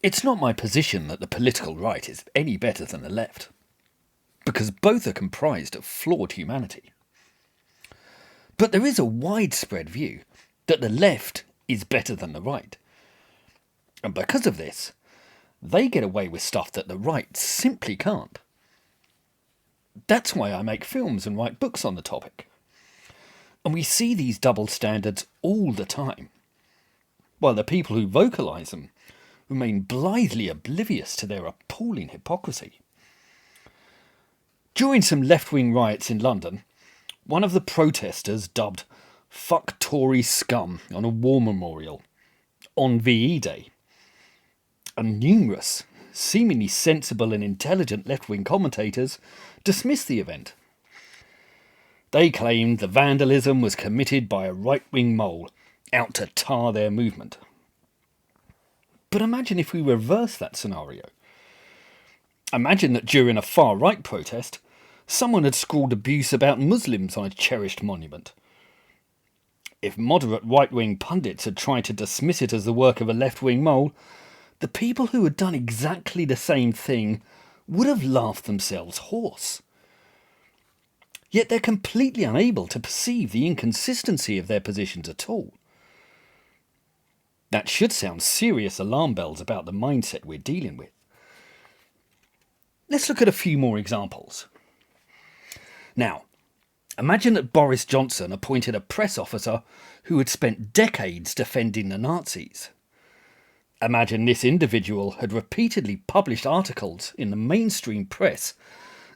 It's not my position that the political right is any better than the left, because both are comprised of flawed humanity. But there is a widespread view that the left is better than the right. And because of this, they get away with stuff that the right simply can't. That's why I make films and write books on the topic. And we see these double standards all the time, while the people who vocalise them remain blithely oblivious to their appalling hypocrisy. During some left-wing riots in London, one of the protesters dubbed "Fuck Tory Scum" on a war memorial on VE Day, and numerous seemingly sensible and intelligent left-wing commentators dismissed the event. They claimed the vandalism was committed by a right-wing mole out to tar their movement. But imagine if we reverse that scenario. Imagine that during a far-right protest, someone had scrawled abuse about Muslims on a cherished monument. If moderate right-wing pundits had tried to dismiss it as the work of a left-wing mole, the people who had done exactly the same thing would have laughed themselves hoarse. Yet they're completely unable to perceive the inconsistency of their positions at all. That should sound serious alarm bells about the mindset we're dealing with. Let's look at a few more examples. Now, imagine that Boris Johnson appointed a press officer who had spent decades defending the Nazis. Imagine this individual had repeatedly published articles in the mainstream press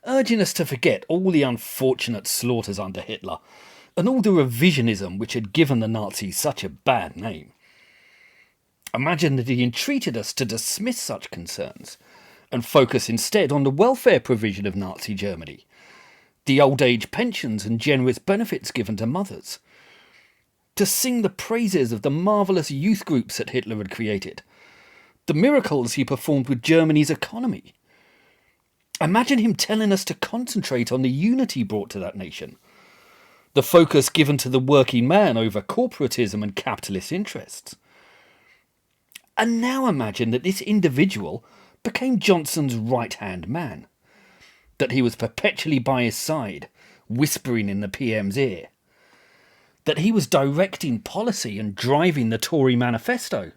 urging us to forget all the unfortunate slaughters under Hitler and all the revisionism which had given the Nazis such a bad name. Imagine that he entreated us to dismiss such concerns and focus instead on the welfare provision of Nazi Germany, the old age pensions and generous benefits given to mothers, to sing the praises of the marvellous youth groups that Hitler had created, the miracles he performed with Germany's economy. Imagine him telling us to concentrate on the unity brought to that nation, the focus given to the working man over corporatism and capitalist interests. And now imagine that this individual became Johnson's right-hand man, that he was perpetually by his side, whispering in the PM's ear, that he was directing policy and driving the Tory manifesto.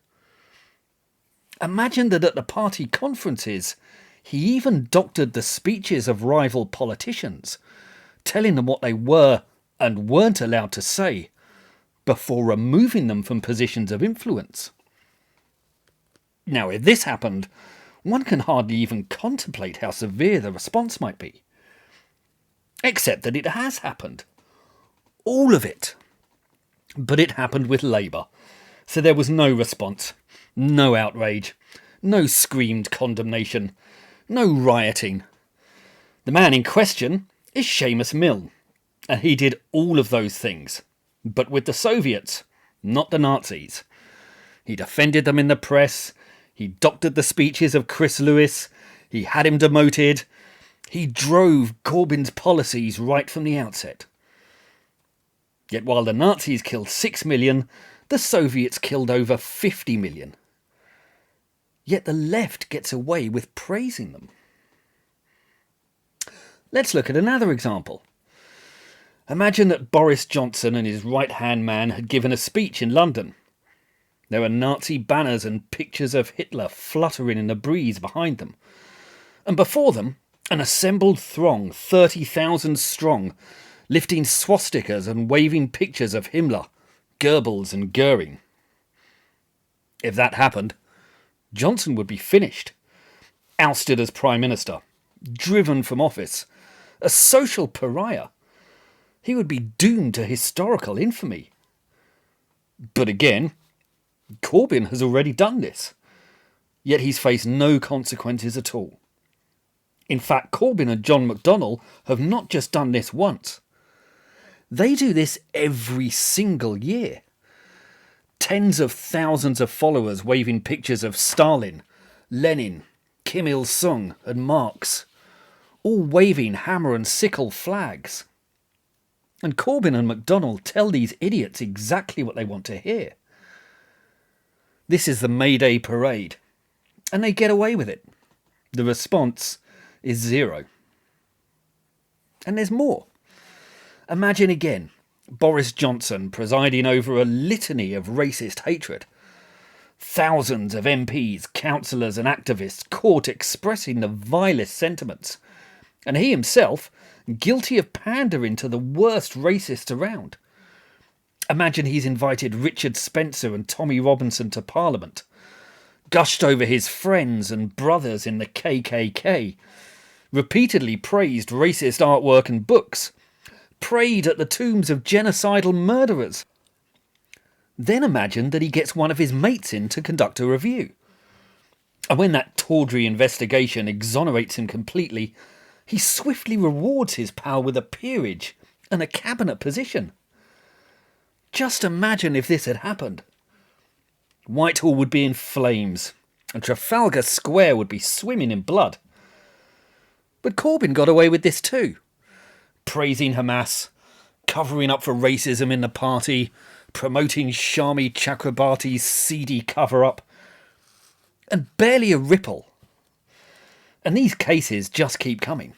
Imagine that at the party conferences, he even doctored the speeches of rival politicians, telling them what they were and weren't allowed to say, before removing them from positions of influence. Now, if this happened, one can hardly even contemplate how severe the response might be. Except that it has happened. All of it. But it happened with Labour, so there was no response, no outrage, no screamed condemnation, no rioting. The man in question is Seamus Milne, and he did all of those things, but with the Soviets, not the Nazis. He defended them in the press, he doctored the speeches of Chris Lewis, he had him demoted, he drove Corbyn's policies right from the outset. Yet while the Nazis killed 6 million, the Soviets killed over 50 million. Yet the left gets away with praising them. Let's look at another example. Imagine that Boris Johnson and his right-hand man had given a speech in London. There were Nazi banners and pictures of Hitler fluttering in the breeze behind them. And before them, an assembled throng, 30,000 strong, lifting swastikas and waving pictures of Himmler, Goebbels and Goering. If that happened, Johnson would be finished, ousted as Prime Minister, driven from office, a social pariah. He would be doomed to historical infamy. But again, Corbyn has already done this, yet he's faced no consequences at all. In fact, Corbyn and John McDonnell have not just done this once. They do this every single year. Tens of thousands of followers waving pictures of Stalin, Lenin, Kim Il-sung and Marx, all waving hammer and sickle flags. And Corbyn and McDonnell tell these idiots exactly what they want to hear. This is the May Day parade. and they get away with it. The response is zero. And there's more. Imagine again Boris Johnson presiding over a litany of racist hatred. Thousands of MPs, councillors and activists caught expressing the vilest sentiments. And he himself guilty of pandering to the worst racists around. Imagine he's invited Richard Spencer and Tommy Robinson to Parliament, gushed over his friends and brothers in the KKK, repeatedly praised racist artwork and books, prayed at the tombs of genocidal murderers. Then imagine that he gets one of his mates in to conduct a review. And when that tawdry investigation exonerates him completely, he swiftly rewards his power with a peerage and a cabinet position. Just imagine if this had happened. Whitehall would be in flames, and Trafalgar Square would be swimming in blood. But Corbyn got away with this too, praising Hamas, covering up for racism in the party, promoting Shami Chakrabarti's seedy cover-up, and barely a ripple. And these cases just keep coming.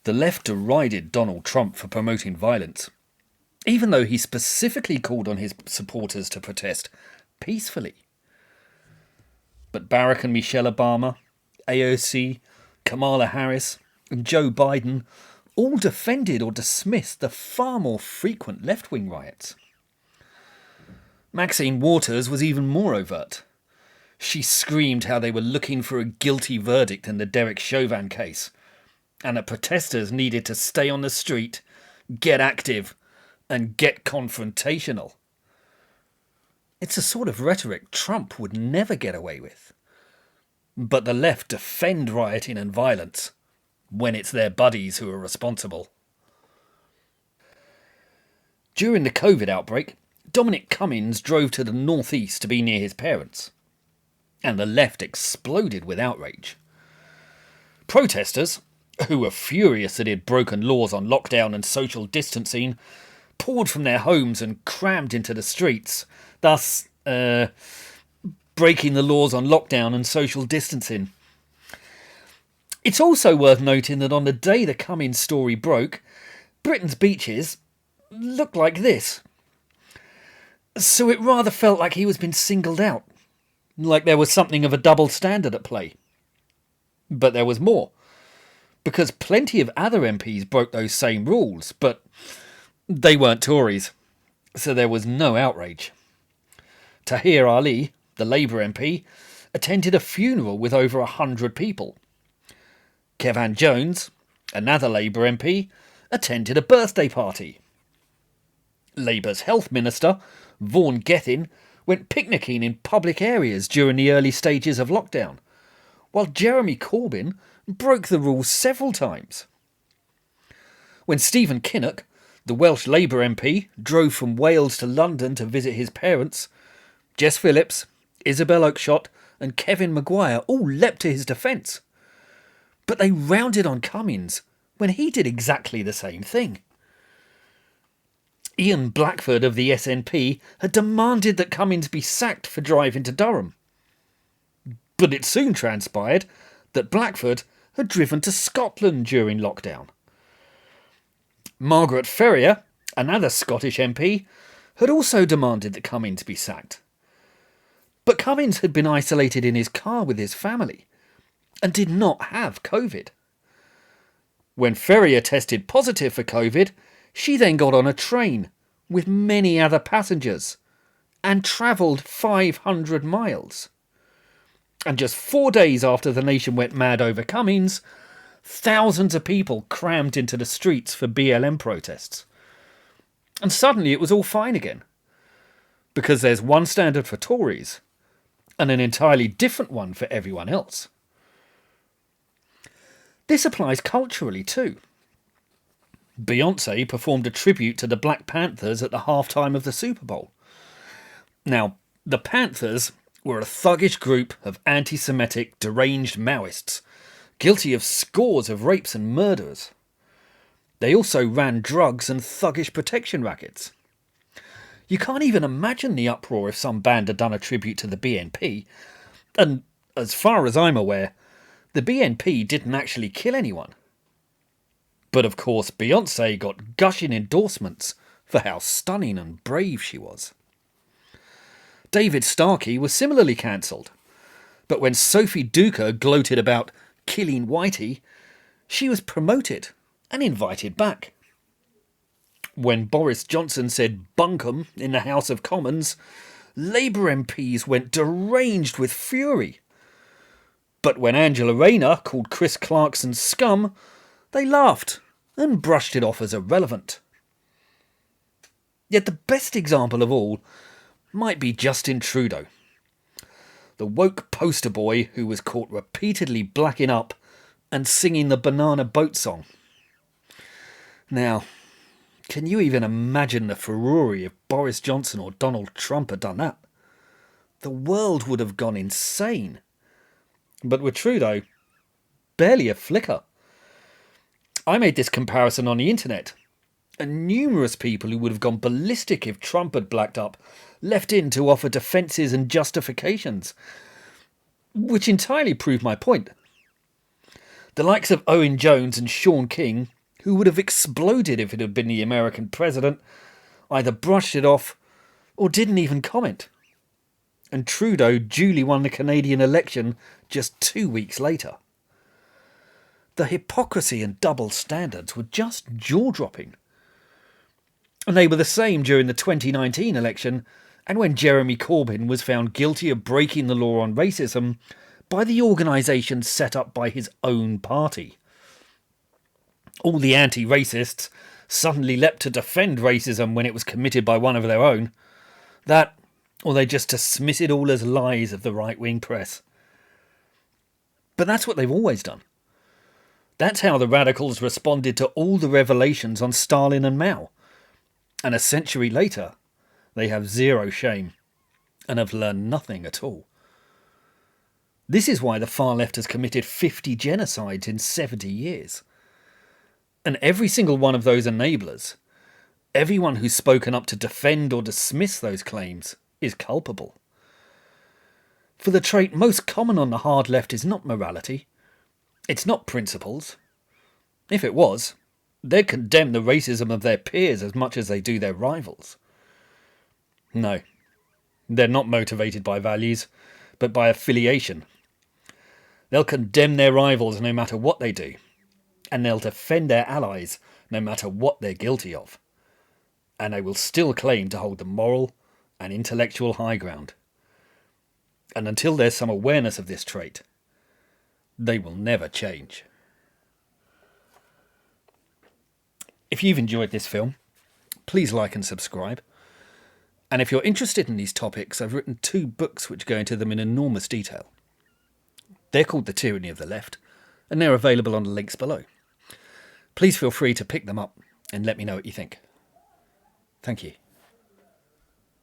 The left derided Donald Trump for promoting violence, even though he specifically called on his supporters to protest peacefully. But Barack and Michelle Obama, AOC, Kamala Harris, and Joe Biden all defended or dismissed the far more frequent left-wing riots. Maxine Waters was even more overt. She screamed how they were looking for a guilty verdict in the Derek Chauvin case, and that protesters needed to stay on the street, get active, and get confrontational. It's a sort of rhetoric Trump would never get away with. But the left defend rioting and violence when it's their buddies who are responsible. During the COVID outbreak, Dominic Cummings drove to the northeast to be near his parents, and the left exploded with outrage. Protesters, who were furious that he had broken laws on lockdown and social distancing, poured from their homes and crammed into the streets, thus breaking the laws on lockdown and social distancing. It's also worth noting that on the day the Cummings story broke, Britain's beaches looked like this. So it rather felt like he was being singled out, like there was something of a double standard at play. But there was more, because plenty of other MPs broke those same rules, but they weren't Tories, so there was no outrage. Tahir Ali, the Labour MP, attended a funeral with over 100 people. Kevan Jones, another Labour MP, attended a birthday party. Labour's Health Minister, Vaughan Gethin, went picnicking in public areas during the early stages of lockdown, while Jeremy Corbyn broke the rules several times. When Stephen Kinnock, the Welsh Labour MP, drove from Wales to London to visit his parents, Jess Phillips, Isabel Oakeshott and Kevin Maguire all leapt to his defence. But they rounded on Cummings when he did exactly the same thing. Ian Blackford of the SNP had demanded that Cummings be sacked for driving to Durham. But it soon transpired that Blackford had driven to Scotland during lockdown. Margaret Ferrier, another Scottish MP, had also demanded that Cummings be sacked. But Cummings had been isolated in his car with his family and did not have COVID. When Ferrier tested positive for COVID, she then got on a train with many other passengers and travelled 500 miles. And just 4 days after the nation went mad over Cummings, thousands of people crammed into the streets for BLM protests. And suddenly it was all fine again, because there's one standard for Tories and an entirely different one for everyone else. This applies culturally too. Beyoncé performed a tribute to the Black Panthers at the halftime of the Super Bowl. Now, the Panthers were a thuggish group of anti-Semitic, deranged Maoists, guilty of scores of rapes and murders. They also ran drugs and thuggish protection rackets. You can't even imagine the uproar if some band had done a tribute to the BNP. And as far as I'm aware, the BNP didn't actually kill anyone. But of course, Beyoncé got gushing endorsements for how stunning and brave she was. David Starkey was similarly cancelled. But when Sophie Duker gloated about killing Whitey, she was promoted and invited back. When Boris Johnson said bunkum in the House of Commons, Labour MPs went deranged with fury. But when Angela Rayner called Chris Clarkson scum, they laughed and brushed it off as irrelevant. Yet the best example of all might be Justin Trudeau, the woke poster boy who was caught repeatedly blacking up and singing the Banana Boat song. Now, can you even imagine the furore if Boris Johnson or Donald Trump had done that? The world would have gone insane. But with Trudeau, barely a flicker. I made this comparison on the internet, and numerous people who would have gone ballistic if Trump had blacked up left in to offer defences and justifications, which entirely proved my point. The likes of Owen Jones and Sean King, who would have exploded if it had been the American president, either brushed it off or didn't even comment. And Trudeau duly won the Canadian election just 2 weeks later. The hypocrisy and double standards were just jaw-dropping. And they were the same during the 2019 election and when Jeremy Corbyn was found guilty of breaking the law on racism by the organisation set up by his own party. All the anti-racists suddenly leapt to defend racism when it was committed by one of their own. That, or they just dismiss it all as lies of the right-wing press. But that's what they've always done. That's how the radicals responded to all the revelations on Stalin and Mao. And a century later, they have zero shame and have learned nothing at all. This is why the far left has committed 50 genocides in 70 years. And every single one of those enablers, everyone who's spoken up to defend or dismiss those claims, is culpable. For the trait most common on the hard left is not morality. It's not principles. If it was, they'd condemn the racism of their peers as much as they do their rivals. No, they're not motivated by values, but by affiliation. They'll condemn their rivals no matter what they do, and they'll defend their allies no matter what they're guilty of. And they will still claim to hold the moral and intellectual high ground. And until there's some awareness of this trait, they will never change. If you've enjoyed this film, please like and subscribe. And if you're interested in these topics, I've written 2 books which go into them in enormous detail. They're called The Tyranny of the Left, and they're available on the links below. Please feel free to pick them up and let me know what you think. Thank you.